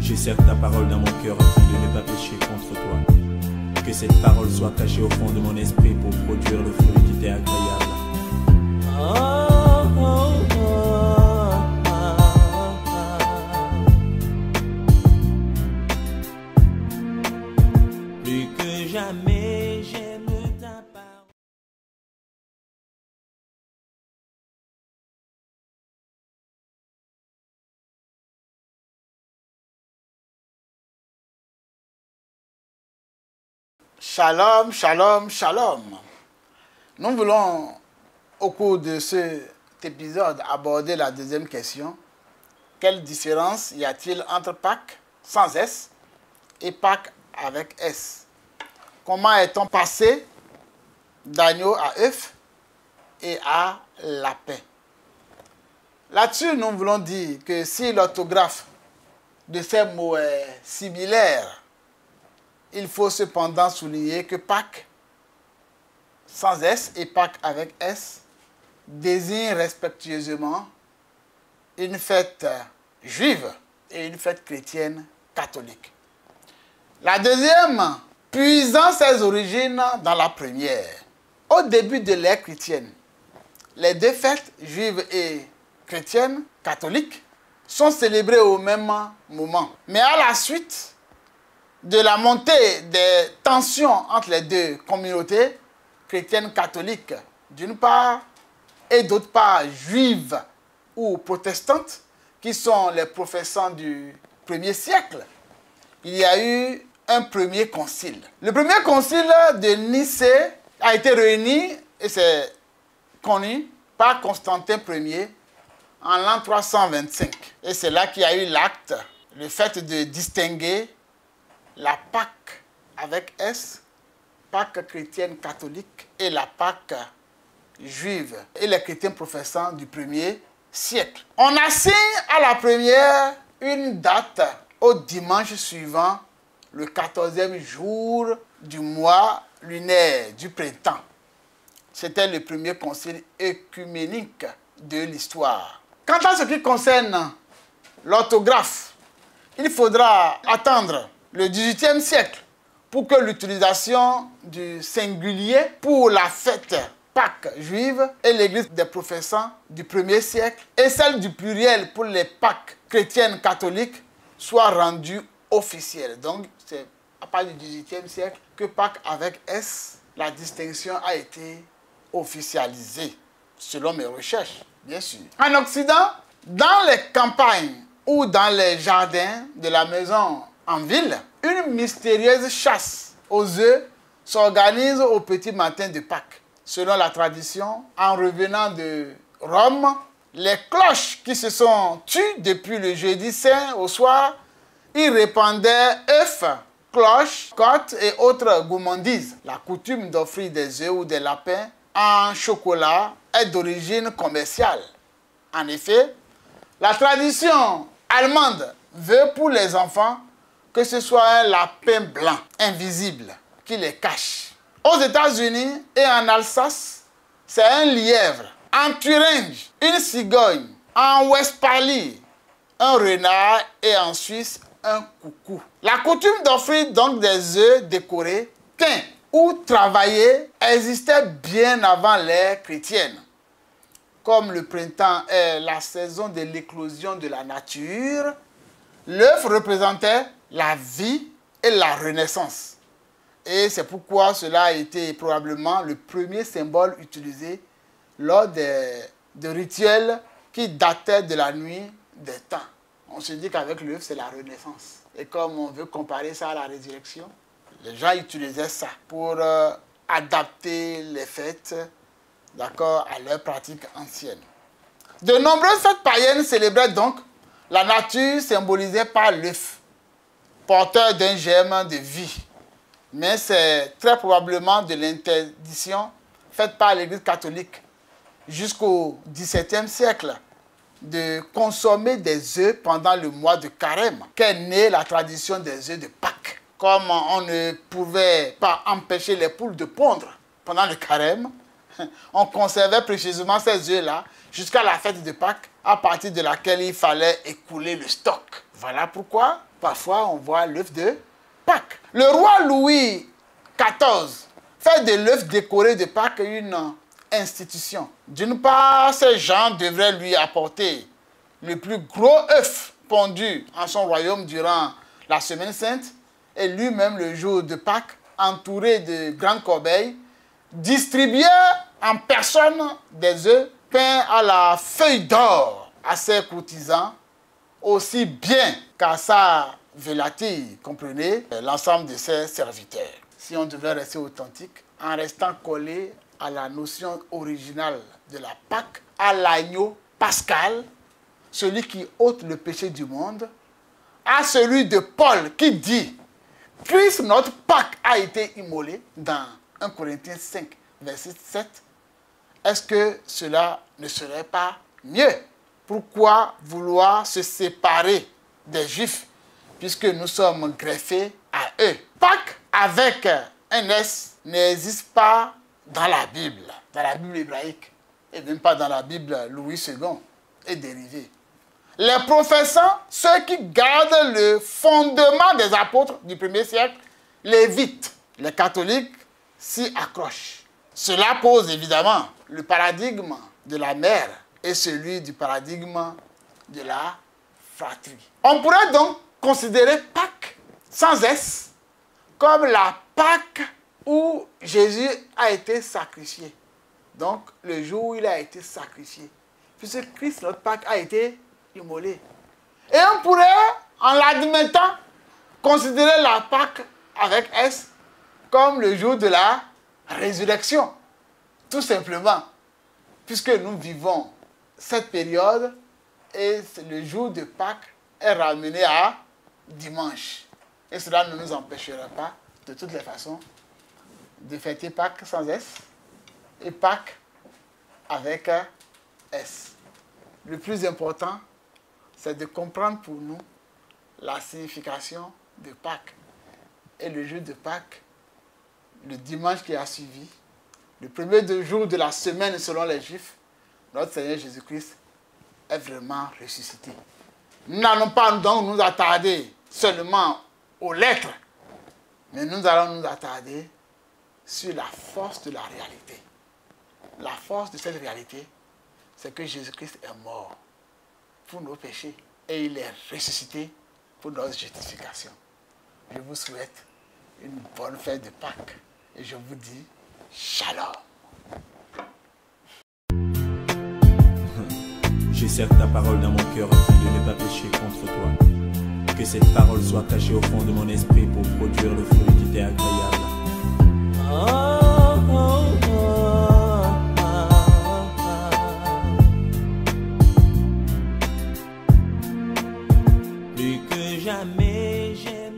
Je serre ta parole dans mon cœur afin de ne pas pécher contre toi. Que cette parole soit cachée au fond de mon esprit pour produire le fruit qui t'est agréable. Plus que jamais j'aime ta parole. Shalom, shalom, shalom. Nous voulons, au cours de cet épisode, aborder la deuxième question. Quelle différence y a-t-il entre Pâques sans S et Pâques avec S? Comment est-on passé d'agneau à œuf et à lapin? Là-dessus, nous voulons dire que si l'orthographe de ces mots est similaire, il faut cependant souligner que Pâques sans S et Pâques avec S désignent respectueusement une fête juive et une fête chrétienne catholique. La deuxième, puisant ses origines dans la première. Au début de l'ère chrétienne, les deux fêtes juives et chrétiennes catholiques sont célébrées au même moment. Mais à la suite de la montée des tensions entre les deux communautés, chrétiennes catholiques d'une part et d'autre part juives ou protestantes, qui sont les professants du 1er siècle, il y a eu un premier concile. Le premier concile de Nicée a été réuni, et c'est connu, par Constantin Ier en l'an 325. Et c'est là qu'il y a eu l'acte, le fait de distinguer la Pâque avec S, Pâque chrétienne catholique, et la Pâque juive et les chrétiens professants du 1er siècle. On assigne à la première une date au dimanche suivant le 14e jour du mois lunaire du printemps. C'était le premier concile œcuménique de l'histoire. Quant à ce qui concerne l'orthographe, il faudra attendre le XVIIIe siècle pour que l'utilisation du singulier pour la fête Pâques juive et l'église des professants du 1er siècle et celle du pluriel pour les Pâques chrétiennes catholiques soit rendue officielle. Donc c'est à partir du XVIIIe siècle que Pâques avec S, la distinction a été officialisée, selon mes recherches, bien sûr. En Occident, dans les campagnes ou dans les jardins de la maison en ville, une mystérieuse chasse aux œufs s'organise au petit matin de Pâques. Selon la tradition, en revenant de Rome, les cloches qui se sont tues depuis le jeudi saint au soir, y répandaient œufs, cloches, côtes et autres gourmandises. La coutume d'offrir des œufs ou des lapins en chocolat est d'origine commerciale. En effet, la tradition allemande veut pour les enfants que ce soit un lapin blanc, invisible, qui les cache. Aux États-Unis et en Alsace, c'est un lièvre. En Thuringe, une cigogne. En Westphalie, un renard. Et en Suisse, un coucou. La coutume d'offrir donc des œufs décorés, teints ou travaillés existait bien avant l'ère chrétienne. Comme le printemps est la saison de l'éclosion de la nature, l'œuf représentait la vie et la renaissance. Et c'est pourquoi cela a été probablement le premier symbole utilisé lors des rituels qui dataient de la nuit des temps. On se dit qu'avec l'œuf, c'est la renaissance. Et comme on veut comparer ça à la résurrection, les gens utilisaient ça pour adapter les fêtes, d'accord, à leurs pratiques anciennes. De nombreuses fêtes païennes célébraient donc la nature symbolisée par l'œuf, porteur d'un germe de vie. Mais c'est très probablement de l'interdiction faite par l'Église catholique jusqu'au XVIIe siècle de consommer des œufs pendant le mois de carême qu'est née la tradition des œufs de Pâques. Comme on ne pouvait pas empêcher les poules de pondre pendant le carême, on conservait précisément ces œufs-là jusqu'à la fête de Pâques, à partir de laquelle il fallait écouler le stock. Voilà pourquoi, parfois, on voit l'œuf de Pâques. Le roi Louis XIV fait de l'œuf décoré de Pâques une institution. D'une part, ces gens devraient lui apporter le plus gros œuf pondu en son royaume durant la semaine sainte, et lui-même le jour de Pâques, entouré de grandes corbeilles, distribuait en personne des œufs peints à la feuille d'or à ses courtisans, aussi bien qu'à sa vélatille, comprenez, l'ensemble de ses serviteurs. Si on devait rester authentique, en restant collé à la notion originale de la Pâque, à l'agneau pascal, celui qui ôte le péché du monde, à celui de Paul qui dit « Christ, notre Pâque, a été immolé » dans 1 Corinthiens 5, verset 7, est-ce que cela ne serait pas mieux? Pourquoi vouloir se séparer des Juifs puisque nous sommes greffés à eux? Pâques avec un S n'existe pas dans la Bible hébraïque, et même pas dans la Bible Louis II et dérivée. Les professants, ceux qui gardent le fondement des apôtres du 1er siècle, lévites, les catholiques s'y accrochent. Cela pose évidemment le paradigme de la mère et celui du paradigme de la fratrie. On pourrait donc considérer Pâques, sans S, comme la Pâque où Jésus a été sacrifié. Donc, le jour où il a été sacrifié. Puisque Christ, notre Pâque, a été immolé. Et on pourrait, en l'admettant, considérer la Pâque avec S comme le jour de la résurrection. Tout simplement. Puisque nous vivons cette période et le jour de Pâques est ramené à dimanche. Et cela ne nous empêchera pas, de toutes les façons, de fêter Pâques sans S et Pâques avec S. Le plus important, c'est de comprendre pour nous la signification de Pâques. Et le jour de Pâques, le dimanche qui a suivi, le premier jour de la semaine selon les Juifs, notre Seigneur Jésus-Christ est vraiment ressuscité. Nous n'allons pas donc nous attarder seulement aux lettres, mais nous allons nous attarder sur la force de la réalité. La force de cette réalité, c'est que Jésus-Christ est mort pour nos péchés et il est ressuscité pour notre justification. Je vous souhaite une bonne fête de Pâques et je vous dis Shalom. J'ai certes ta parole dans mon cœur afin de ne pas pécher contre toi. Que cette parole soit cachée au fond de mon esprit pour produire le fruit qui t'est agréable. Plus que jamais j'ai